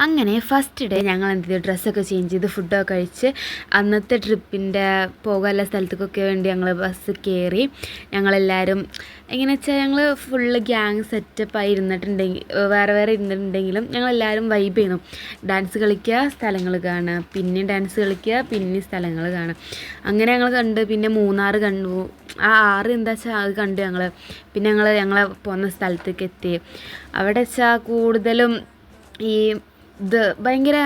അങ്ങനെ first day ഞങ്ങൾ എന്ത് ചെയ്തു, ഡ്രസ്സൊക്കെ ചേഞ്ച് ചെയ്ത് ഫുഡൊക്കെ കഴിച്ച് അന്നത്തെ ട്രിപ്പിൻ്റെ പോകാനുള്ള സ്ഥലത്തേക്കൊക്കെ വേണ്ടി ഞങ്ങൾ ബസ് കയറി. ഞങ്ങളെല്ലാവരും എങ്ങനെയാ വെച്ചാൽ ഞങ്ങൾ ഫുള്ള് ഗ്യാങ് സെറ്റപ്പായി ഇരുന്നിട്ടുണ്ടെങ്കിൽ വേറെ ഇരുന്നിട്ടുണ്ടെങ്കിലും ഞങ്ങളെല്ലാവരും വൈബ് ചെയ്യുന്നു. ഡാൻസ് കളിക്കുക, സ്ഥലങ്ങൾ കാണുക, പിന്നെ ഡാൻസ് കളിക്കുക, പിന്നെ സ്ഥലങ്ങൾ കാണുക. അങ്ങനെ ഞങ്ങൾ കണ്ട് പിന്നെ മൂന്നാർ കണ്ടു. ആ 6 എന്താ വെച്ചാൽ അത് കണ്ടു ഞങ്ങൾ. പിന്നെ ഞങ്ങൾ പോകുന്ന സ്ഥലത്തേക്ക് എത്തി. അവിടെ വെച്ചാൽ കൂടുതലും ഈ ഭയങ്കര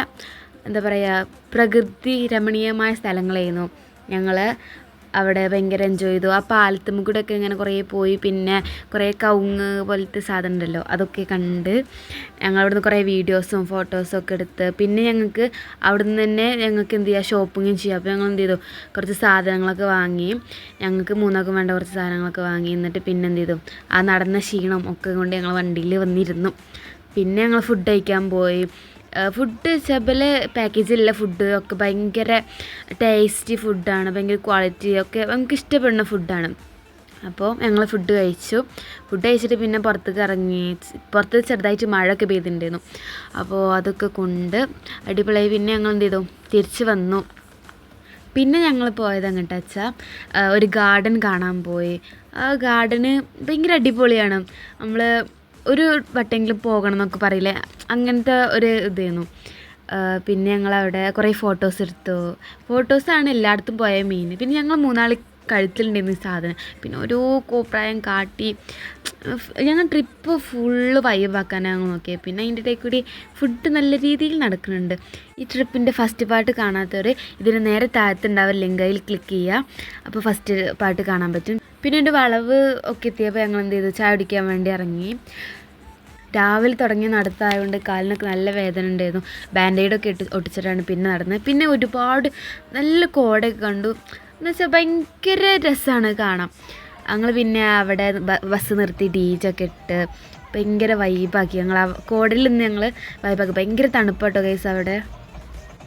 എന്താ പറയുക, പ്രകൃതി രമണീയമായ സ്ഥലങ്ങളായിരുന്നു. ഞങ്ങൾ അവിടെ ഭയങ്കര എൻജോയ് ചെയ്തു. ആ പാലത്തുമ്മ കൂടെയൊക്കെ ഇങ്ങനെ കുറേ പോയി. പിന്നെ കുറേ കവുങ്ങ് പോലത്തെ സാധനം ഉണ്ടല്ലോ, അതൊക്കെ കണ്ട് ഞങ്ങൾ അവിടുന്ന് കുറേ വീഡിയോസും ഫോട്ടോസും ഒക്കെ എടുത്ത്. പിന്നെ ഞങ്ങൾക്ക് അവിടുന്ന് തന്നെ ഞങ്ങൾക്ക് എന്ത് ചെയ്യുക, ഷോപ്പിങ്ങും ചെയ്യാം. അപ്പോൾ ഞങ്ങൾ എന്ത് ചെയ്തു, കുറച്ച് സാധനങ്ങളൊക്കെ വാങ്ങി. ഞങ്ങൾക്ക് മൂന്നാൾക്കും വേണ്ട കുറച്ച് സാധനങ്ങളൊക്കെ വാങ്ങി. എന്നിട്ട് പിന്നെ എന്ത് ചെയ്തു, ആ നടന്ന ക്ഷീണം ഒക്കെ കൊണ്ട് ഞങ്ങൾ വണ്ടിയിൽ വന്നിരുന്നു. പിന്നെ ഞങ്ങൾ ഫുഡ് കഴിക്കാൻ പോയി. ഫുഡ് ചെബല് പാക്കേജിലുള്ള ഫുഡ് ഒക്കെ ഭയങ്കര ടേസ്റ്റി ഫുഡാണ്, ഭയങ്കര ക്വാളിറ്റി ഒക്കെ നമുക്ക് ഇഷ്ടപ്പെടുന്ന ഫുഡാണ്. അപ്പോൾ ഞങ്ങൾ ഫുഡ് കഴിച്ചിട്ട് പിന്നെ പുറത്തേക്ക് ഇറങ്ങി. പുറത്ത് ചെറുതായിട്ട് മഴയൊക്കെ പെയ്തിട്ടുണ്ടായിരുന്നു. അപ്പോൾ അതൊക്കെ കൊണ്ട് അടിപൊളിയായി. പിന്നെ ഞങ്ങൾ എന്ത് ചെയ്തു, തിരിച്ച് വന്നു. പിന്നെ ഞങ്ങൾ പോയത് എങ്ങോട്ടാ വെച്ചാൽ ഒരു ഗാർഡൻ കാണാൻ പോയി. ആ ഗാർഡന് ഭയങ്കര അടിപൊളിയാണ്. നമ്മൾ ഒരു വട്ടെങ്കിലും പോകണം എന്നൊക്കെ പറയില്ലേ, അങ്ങനത്തെ ഒരു ഇതായിരുന്നു. പിന്നെ ഞങ്ങളവിടെ കുറേ ഫോട്ടോസ് എടുത്തു. ഫോട്ടോസാണ് എല്ലായിടത്തും പോയ മെയിൻ. പിന്നെ ഞങ്ങൾ 3 ആൾ കഴുത്തിലുണ്ടായിരുന്നു ഈ സാധനം. പിന്നെ ഓരോ കോപ്രായം കാട്ടി ഞങ്ങൾ ട്രിപ്പ് ഫുള്ള് വൈബാക്കാനാണ് ഞങ്ങൾ നോക്കിയത്. പിന്നെ അതിൻ്റെ ഇടയിൽ കൂടി ഫുഡ് നല്ല രീതിയിൽ നടക്കുന്നുണ്ട്. ഈ ട്രിപ്പിൻ്റെ ഫസ്റ്റ് പാർട്ട് കാണാത്തവർ ഇതിന് നേരെ താഴത്തുണ്ടാവും ലിങ്ക്, അതിൽ ക്ലിക്ക് ചെയ്യുക. അപ്പോൾ ഫസ്റ്റ് പാർട്ട് കാണാൻ പറ്റും. പിന്നെ എൻ്റെ വളവ് ഒക്കെ എത്തിയപ്പോൾ ഞങ്ങൾ എന്ത് ചെയ്തു, ചായ കുടിക്കാൻ വേണ്ടി ഇറങ്ങി. രാവിലെ തുടങ്ങി നടത്തായതുകൊണ്ട് കാലിനൊക്കെ നല്ല വേദന ഉണ്ടായിരുന്നു. ബാൻഡേഡൊക്കെ ഒട്ടിച്ചിട്ടാണ് പിന്നെ നടന്നത്. പിന്നെ ഒരുപാട് നല്ല കോടയൊക്കെ കണ്ടു. എന്നുവെച്ചാൽ ഭയങ്കര രസമാണ് കാണാൻ. ഞങ്ങൾ പിന്നെ അവിടെ ബസ് നിർത്തി DJ ഒക്കെ ഇട്ട് ഭയങ്കര വൈബാക്കി. ഞങ്ങൾ ആ കോടയിൽ നിന്ന് ഞങ്ങൾ വൈബാക്കി. ഭയങ്കര തണുപ്പാട്ടോ ഗൈസ് അവിടെ.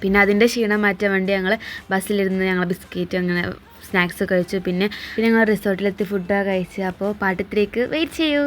പിന്നെ അതിൻ്റെ ക്ഷീണം മാറ്റാൻ വേണ്ടി ഞങ്ങൾ ബസ്സിലിരുന്ന് ഞങ്ങൾ ബിസ്ക്കറ്റ് അങ്ങനെ സ്നാക്സ് കഴിച്ചു. പിന്നെ ഞങ്ങൾ റിസോർട്ടിലെത്തി ഫുഡൊക്കെ കഴിച്ചു. അപ്പോൾ പാട്ട് 3ക്ക് വെയിറ്റ് ചെയ്യൂ.